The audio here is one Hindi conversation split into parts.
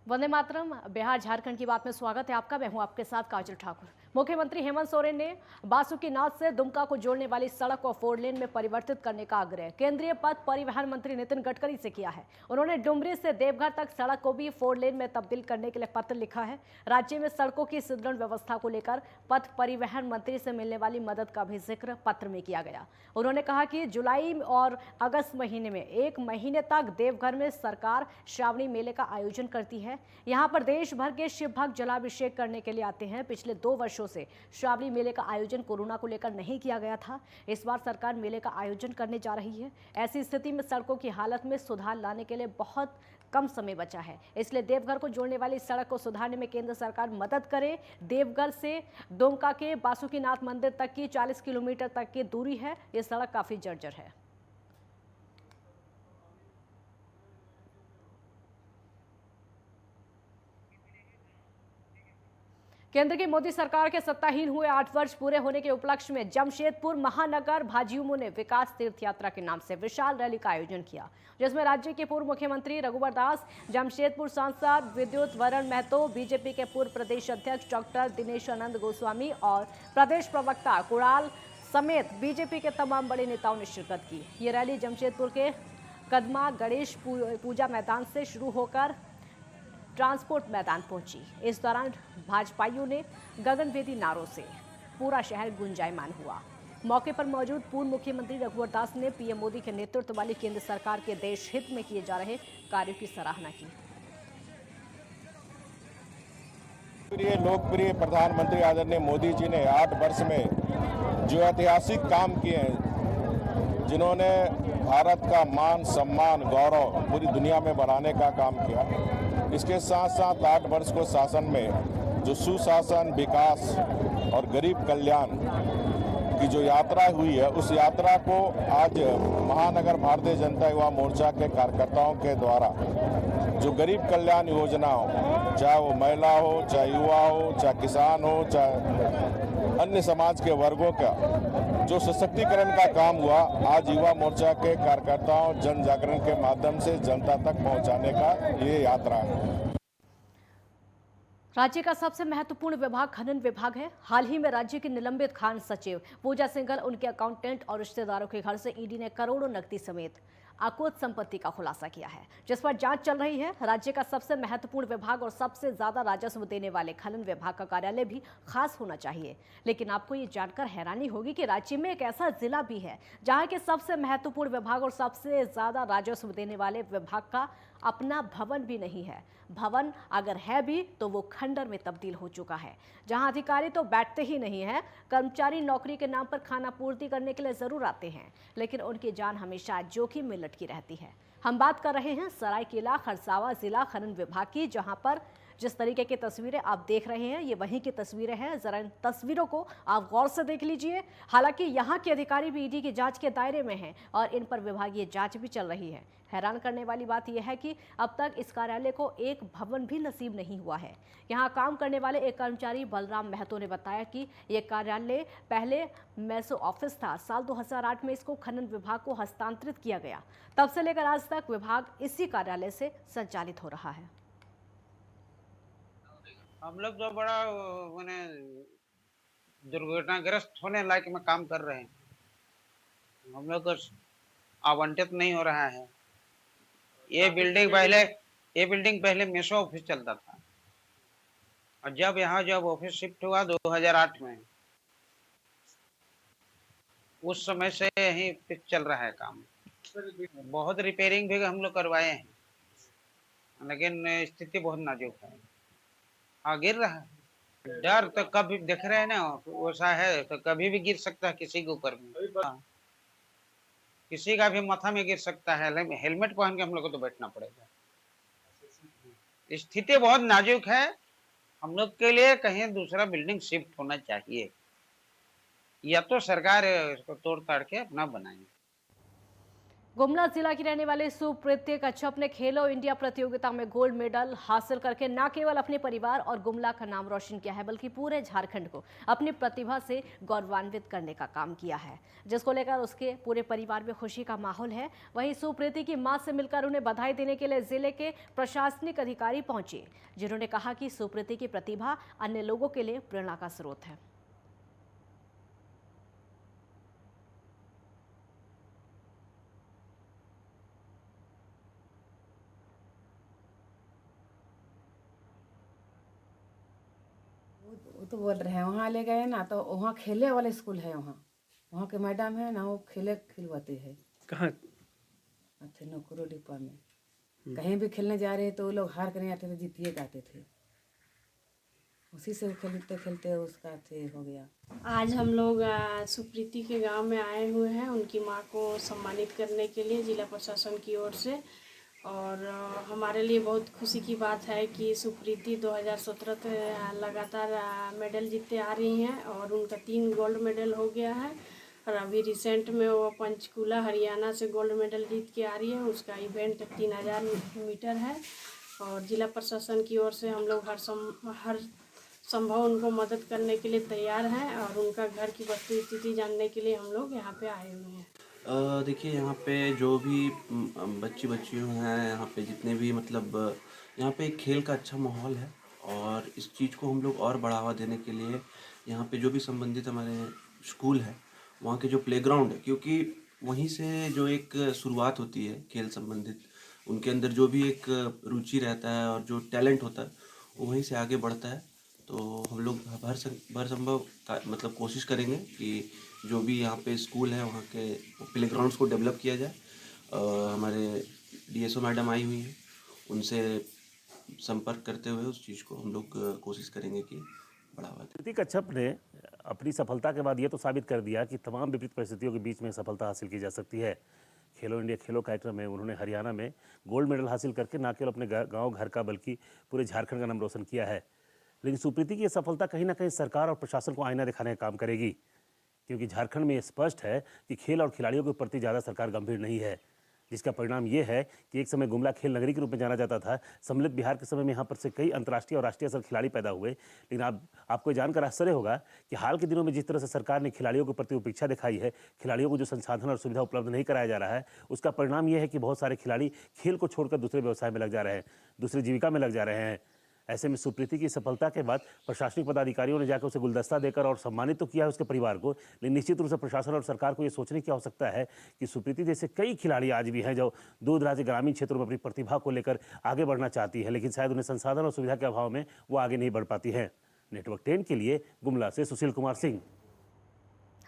वंदे मातरम। बिहार झारखंड की बात में स्वागत है आपका। मैं हूं आपके साथ काजल ठाकुर। मुख्यमंत्री हेमंत सोरेन ने बासुकीनाथ से दुमका को जोड़ने वाली सड़क को 4 लेन में परिवर्तित करने का आग्रह केंद्रीय पथ परिवहन मंत्री नितिन गडकरी से किया है। उन्होंने डुमरी से देवघर तक सड़क को भी 4 लेन में तब्दील करने के लिए पत्र लिखा है। राज्य में सड़कों की सुदृढ़ व्यवस्था को लेकर पथ परिवहन मंत्री से मिलने वाली मदद का भी जिक्र पत्र में किया गया। उन्होंने कहा कि जुलाई और अगस्त महीने में 1 महीने तक देवघर में सरकार श्रावणी मेले का आयोजन करती है। यहां पर देश भर के शिव भक्त जलाभिषेक करने के लिए आते हैं। पिछले 2 वर्षों से श्रावणी मेले का आयोजन कोरोना को लेकर नहीं किया गया था। इस बार सरकार मेले का आयोजन करने जा रही है। ऐसी स्थिति में सड़कों की हालत में सुधार लाने के लिए बहुत कम समय बचा है, इसलिए देवघर को जोड़ने वाली सड़क को सुधारने में केंद्र सरकार मदद करे। देवघर से दुमका के बासुकीनाथ मंदिर तक की 40 किलोमीटर तक की दूरी है। ये सड़क काफी जर्जर है। केंद्र की मोदी सरकार के सत्ताहीन हुए 8 वर्ष पूरे होने के उपलक्ष्य में जमशेदपुर महानगर भाजयुमो ने विकास तीर्थ यात्रा के नाम से विशाल रैली का आयोजन किया, जिसमें राज्य के पूर्व मुख्यमंत्री रघुवर दास, जमशेदपुर सांसद विद्युत वरण महतो, बीजेपी के पूर्व प्रदेश अध्यक्ष डॉक्टर दिनेशानंद गोस्वामी और प्रदेश प्रवक्ता कुणाल समेत बीजेपी के तमाम बड़े नेताओं ने शिरकत की। ये रैली जमशेदपुर के कदमा गणेश पूजा मैदान से शुरू होकर ट्रांसपोर्ट मैदान पहुंची। इस दौरान भाजपाइयों ने गगनभेदी नारों से पूरा शहर गुंजायमान हुआ। मौके पर मौजूद पूर्व मुख्यमंत्री रघुवर दास ने पीएम मोदी के नेतृत्व वाली केंद्र सरकार के देश हित में किए जा रहे कार्यों की सराहना की। लोकप्रिय प्रधानमंत्री आदरणीय मोदी जी ने 8 वर्ष में जो ऐतिहासिक काम किए हैं, जिन्होंने भारत का मान सम्मान गौरव पूरी दुनिया में बढ़ाने का काम किया, इसके साथ साथ 8 वर्ष को शासन में जो सुशासन, विकास और गरीब कल्याण की जो यात्रा हुई है, उस यात्रा को आज महानगर भारतीय जनता युवा मोर्चा के कार्यकर्ताओं के द्वारा जो गरीब कल्याण योजना हो, चाहे वो महिला हो, चाहे युवा हो, चाहे किसान हो, चाहे अन्य समाज के वर्गों का जो सशक्तिकरण का काम हुआ, आज युवा मोर्चा के कार्यकर्ताओं जन जागरण के माध्यम से जनता तक पहुंचाने का ये यात्रा है। राज्य का सबसे महत्वपूर्ण विभाग खनन विभाग है। हाल ही में राज्य के निलंबित खान सचिव पूजा सिंघल, उनके अकाउंटेंट और रिश्तेदारों के घर से ईडी ने करोड़ों नकदी समेत अकुत संपत्ति का खुलासा किया है, जिस पर जांच चल रही है। राज्य का सबसे महत्वपूर्ण विभाग और सबसे ज्यादा राजस्व देने वाले खनन विभाग का कार्यालय भी खास होना चाहिए, लेकिन आपको ये जानकर हैरानी होगी कि राज्य में एक ऐसा जिला भी है जहां के सबसे महत्वपूर्ण विभाग और सबसे ज्यादा राजस्व देने वाले विभाग का अपना भवन भी नहीं है। भवन अगर है भी तो वो खंडर में तब्दील हो चुका है, जहां अधिकारी तो बैठते ही नहीं हैं। कर्मचारी नौकरी के नाम पर खाना पूर्ति करने के लिए जरूर आते हैं, लेकिन उनकी जान हमेशा जोखिम में लटकी रहती है। हम बात कर रहे हैं सरायकेला खरसावां जिला खनन विभाग की, जहां पर जिस तरीके की तस्वीरें आप देख रहे हैं, ये वहीं की तस्वीरें हैं। जरा इन तस्वीरों को आप गौर से देख लीजिए। हालांकि यहाँ के अधिकारी भी ईडी की जांच के दायरे में हैं और इन पर विभागीय जांच भी चल रही है। हैरान करने वाली बात यह है कि अब तक इस कार्यालय को एक भवन भी नसीब नहीं हुआ है। यहाँ काम करने वाले एक कर्मचारी बलराम महतो ने बताया कि यह कार्यालय पहले मैसो ऑफिस था। साल 2008 में इसको खनन विभाग को हस्तांतरित किया गया। तब से लेकर आज तक विभाग इसी कार्यालय से संचालित हो रहा है। हम लोग जो बड़ा मैंने दुर्घटनाग्रस्त होने लायक में काम कर रहे हैं, हम लोग को आवंटित नहीं हो रहा है। ये बिल्डिंग पहले मेसो ऑफिस चलता था, और जब ऑफिस शिफ्ट हुआ 2008 में, उस समय से यही चल रहा है काम। बहुत रिपेयरिंग भी हम लोग करवाए हैं, लेकिन स्थिति बहुत नाजुक है। हाँ, गिर रहा है। डर तो कभी देख रहे हैं ना, वैसा है तो कभी भी गिर सकता है किसी के ऊपर में। हाँ, किसी का भी माथा में गिर सकता है। हेलमेट पहन के हम लोग को तो बैठना पड़ेगा। स्थिति बहुत नाजुक है। हम लोग के लिए कहीं दूसरा बिल्डिंग शिफ्ट होना चाहिए, या तो सरकार इसको तोड़ ताड़ के अपना बनाए। गुमला जिला की रहने वाले सुप्रीति कच्छप ने खेलो इंडिया प्रतियोगिता में गोल्ड मेडल हासिल करके न केवल अपने परिवार और गुमला का नाम रोशन किया है, बल्कि पूरे झारखंड को अपनी प्रतिभा से गौरवान्वित करने का काम किया है, जिसको लेकर उसके पूरे परिवार में खुशी का माहौल है। वहीं सुप्रीति की मां से मिलकर उन्हें बधाई देने के लिए जिले के प्रशासनिक अधिकारी पहुंचे, जिन्होंने कहा कि सुप्रीति की प्रतिभा अन्य लोगों के लिए प्रेरणा का स्रोत है। वो तो बोल रहे हैं वहाँ ले गए ना, तो वहाँ खेले वाले स्कूल है, वहाँ के मैडम है ना, वो खिलवाते हैं। कहाँ? अच्छा, नौकरो डिपा में कहीं भी खेलने जा रहे तो वो लोग हार कर नहीं आते थे, जीतिए गाते थे। उसी से खेलते खेलते उसका हो गया। आज हम लोग सुप्रीति के गांव में आए हुए हैं उनकी मां को सम्मानित करने के लिए जिला प्रशासन की ओर से। और हमारे लिए बहुत खुशी की बात है कि सुप्रीति 2017 से लगातार मेडल जीतते आ रही हैं और उनका 3 गोल्ड मेडल हो गया है। और अभी रिसेंट में वो पंचकूला हरियाणा से गोल्ड मेडल जीत के आ रही है। उसका इवेंट 3000 मीटर है और जिला प्रशासन की ओर से हम लोग हर संभव उनको मदद करने के लिए तैयार हैं और उनका घर की वस्तु स्थिति जानने के लिए हम लोग यहाँ पे आए हुए हैं। देखिए, यहाँ पे जो भी बच्चियों हैं, यहाँ पे जितने भी मतलब यहाँ पे एक खेल का अच्छा माहौल है और इस चीज़ को हम लोग और बढ़ावा देने के लिए यहाँ पे जो भी संबंधित हमारे स्कूल है, वहाँ के जो प्लेग्राउंड है, क्योंकि वहीं से जो एक शुरुआत होती है खेल संबंधित, उनके अंदर जो भी एक रुचि रहता है और जो टैलेंट होता है वो वहीं से आगे बढ़ता है। तो हम लोग हर संभव मतलब कोशिश करेंगे कि जो भी यहाँ पे स्कूल है वहाँ के प्लेग्राउंड्स को डेवलप किया जाए। हमारे डीएसओ मैडम आई हुई हैं, उनसे संपर्क करते हुए उस चीज़ को हम लोग कोशिश करेंगे कि बढ़ावा दें। सुप्रीति कच्छप ने अपनी सफलता के बाद ये तो साबित कर दिया कि तमाम विपरीत परिस्थितियों के बीच में सफलता हासिल की जा सकती है। खेलो इंडिया खेलो कार्यक्रम में उन्होंने हरियाणा में गोल्ड मेडल हासिल करके न केवल अपने गाँव घर का बल्कि पूरे झारखंड का नाम रोशन किया है। लेकिन सुप्रीति की ये सफलता कहीं ना कहीं सरकार और प्रशासन को आईना दिखाने का काम करेगी, क्योंकि झारखंड में ये स्पष्ट है कि खेल और खिलाड़ियों के प्रति ज़्यादा सरकार गंभीर नहीं है, जिसका परिणाम ये है कि एक समय गुमला खेल नगरी के रूप में जाना जाता था। सम्मिलित बिहार के समय में यहाँ पर से कई अंतर्राष्ट्रीय और राष्ट्रीय स्तर खिलाड़ी पैदा हुए। लेकिन आपको जानकर आश्चर्य होगा कि हाल के दिनों में जिस तरह से सरकार ने खिलाड़ियों के प्रति उपेक्षा दिखाई है, खिलाड़ियों को जो संसाधन और सुविधा उपलब्ध नहीं कराया जा रहा है, उसका परिणाम ये है कि बहुत सारे खिलाड़ी खेल को छोड़कर दूसरे व्यवसाय में लग जा रहे हैं, दूसरी जीविका में लग जा रहे हैं। ऐसे में सुप्रीति की सफलता के बाद प्रशासनिक पदाधिकारियों ने जाकर उसे गुलदस्ता देकर और सम्मानित तो किया है उसके परिवार को, लेकिन निश्चित रूप से प्रशासन और सरकार को ये सोचने की आवश्यकता है कि सुप्रीति जैसे कई खिलाड़ी आज भी हैं जो दूर दराज के ग्रामीण क्षेत्रों में अपनी प्रतिभा को लेकर आगे बढ़ना चाहती है, लेकिन शायद उन्हें संसाधन और सुविधा के अभाव में वो आगे नहीं बढ़ पाती हैं। नेटवर्क 10 के लिए गुमला से सुशील कुमार सिंह।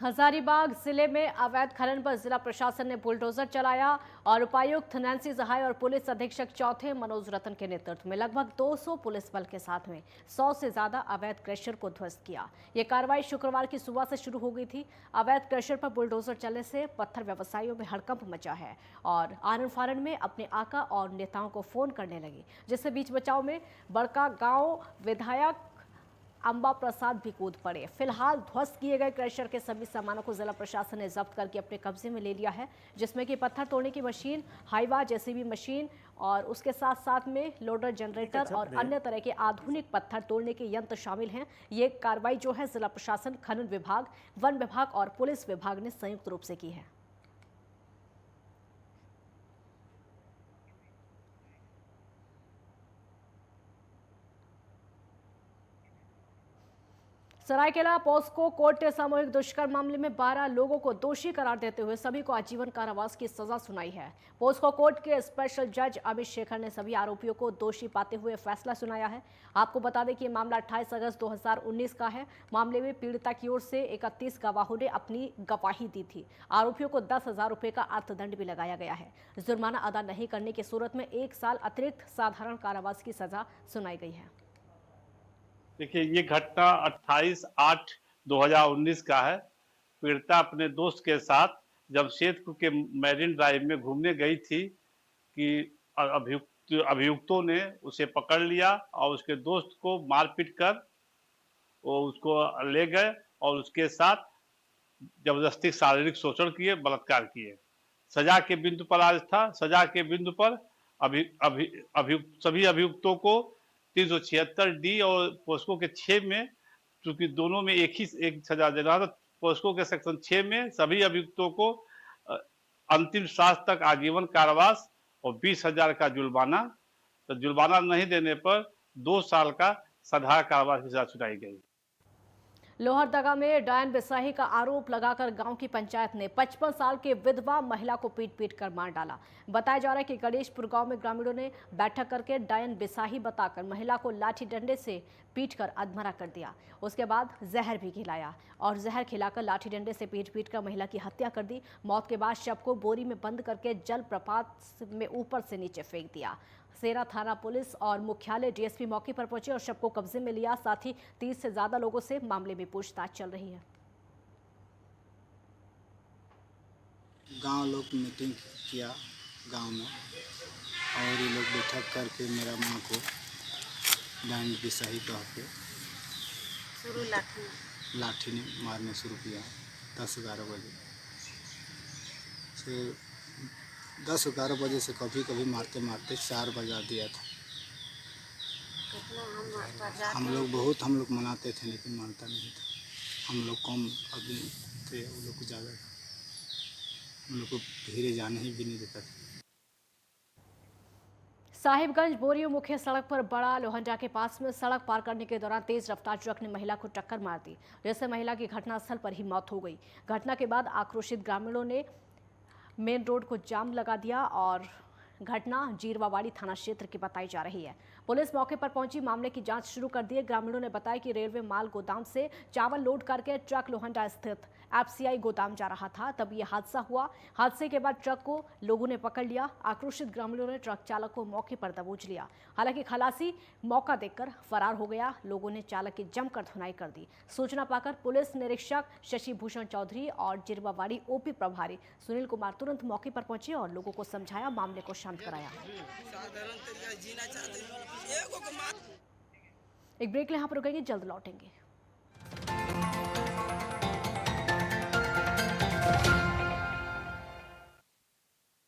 हजारीबाग जिले में अवैध खनन पर जिला प्रशासन ने बुलडोजर चलाया और उपायुक्त नैन्सी सहाय और पुलिस अधीक्षक चौथे मनोज रतन के नेतृत्व में लगभग 200 पुलिस बल के साथ में 100 से ज्यादा अवैध क्रशर को ध्वस्त किया। ये कार्रवाई शुक्रवार की सुबह से शुरू हो गई थी। अवैध क्रशर पर बुलडोजर चलने से पत्थर व्यवसायियों में हड़कंप मचा है और आनन फानन में अपने आका और नेताओं को फोन करने लगे, जिससे बीच बचाव में बड़का गांव विधायक अंबा प्रसाद भी कूद पड़े। फिलहाल ध्वस्त किए गए क्रशर के सभी सामानों को जिला प्रशासन ने जब्त करके अपने कब्जे में ले लिया है, जिसमें कि पत्थर तोड़ने की मशीन, हाइवा जेसीबी मशीन और उसके साथ साथ में लोडर, जनरेटर और अन्य तरह के आधुनिक पत्थर तोड़ने के यंत्र शामिल हैं। ये कार्रवाई जो है जिला प्रशासन, खनन विभाग, वन विभाग और पुलिस विभाग ने संयुक्त रूप से की है। सरायकेला पॉस्को कोर्ट ने सामूहिक दुष्कर्म मामले में 12 लोगों को दोषी करार देते हुए सभी को आजीवन कारावास की सजा सुनाई है। पॉस्को कोर्ट के स्पेशल जज अमित शेखर ने सभी आरोपियों को दोषी पाते हुए फैसला सुनाया है। आपको बता दें कि ये मामला 28 अगस्त 2019 का है। मामले में पीड़िता की ओर से 31 गवाहों ने अपनी गवाही दी थी। आरोपियों को 10,000 रुपए का अर्थदंड भी लगाया गया है। जुर्माना अदा नहीं करने की सूरत में 1 साल अतिरिक्त साधारण कारावास की सजा सुनाई गई है। देखिए, ये घटना 28/8/2019 का है। पीड़िता अपने दोस्त के साथ जमशेदपुर के मैरिन ड्राइव में घूमने गई थी कि अभियुक्तों ने उसे पकड़ लिया और उसके दोस्त को मारपीट कर वो उसको ले गए और उसके साथ जबरदस्ती शारीरिक शोषण किए, बलात्कार किए। सजा के बिंदु पर आज था। सजा के बिंदु पर सभी अभियुक्तों को 376 डी और पोस्को के 6 में, चूंकि दोनों में एक सजा देना था, पोस्को के सेक्शन 6 में सभी अभियुक्तों को अंतिम सांस तक आजीवन कारावास और 20,000 का जुर्माना, तो जुर्माना नहीं देने पर 2 साल का सधा कारावास की सजा सुनाई गई। लोहरदगा में डायन बिसाही का आरोप लगाकर गांव की पंचायत ने 55 साल के विधवा महिला को पीट कर मार डाला। बताया जा रहा है कि गणेशपुर गांव में ग्रामीणों ने बैठक करके डायन बिसाही बताकर महिला को लाठी डंडे से पीटकर अधमरा कर दिया। उसके बाद जहर भी खिलाया और जहर खिलाकर लाठी डंडे से पीट कर महिला की हत्या कर दी। मौत के बाद शव को बोरी में बंद करके जल प्रपात में ऊपर से नीचे फेंक दिया। सेरा थाना पुलिस और मुख्यालय डीएसपी मौके पर पहुंचे और शव को कब्जे में लिया। साथ ही 30 से ज्यादा लोगों से मामले में पूछताछ चल रही है। गांव लोग मीटिंग किया गांव में और ये लोग बैठक करके मेरा माँ को डायन बिसाही कह के लाठी ने मारने शुरू किया 10-11 बजे से 10-11 बजे से कभी कभी मारते मारते 4 बजा दिया था। हम लोग मनाते थे लेकिन मानता नहीं था। हम लोग कम अभी थे, वो लोग को ज़्यादा था। हम लोग को धीरे जाने ही भी नहीं देता था। साहिबगंज बोरियो मुख्य सड़क पर बड़ा लोहंडा के पास में सड़क पार करने के दौरान तेज रफ्तार ट्रक ने महिला को टक्कर मार दी, जिससे महिला की घटनास्थल पर ही मौत हो गई। घटना के बाद आक्रोशित ग्रामीणों ने मेन रोड को जाम लगा दिया और घटना जीरवावाड़ी थाना क्षेत्र की बताई जा रही है। पुलिस मौके पर पहुंची, मामले की जांच शुरू कर दी है। ग्रामीणों ने बताया कि रेलवे माल गोदाम से चावल लोड करके ट्रक लोहंडा स्थित एफसीआई गोदाम जा रहा था, तब यह हादसा हुआ। हादसे के बाद ट्रक को लोगों ने पकड़ लिया। आक्रोशित ग्रामीणों ने ट्रक चालक को मौके पर दबोच लिया। हालांकि खलासी मौका देखकर फरार हो गया। लोगों ने चालक की जमकर धुनाई कर दी। सूचना पाकर पुलिस निरीक्षक शशि भूषण चौधरी और जिरवावाड़ी ओपी प्रभारी सुनील कुमार तुरंत मौके पर पहुंचे और लोगों को समझाया, मामले को शांत कराया। एक ब्रेक ले, यहाँ पर रुकेंगे, जल्द लौटेंगे।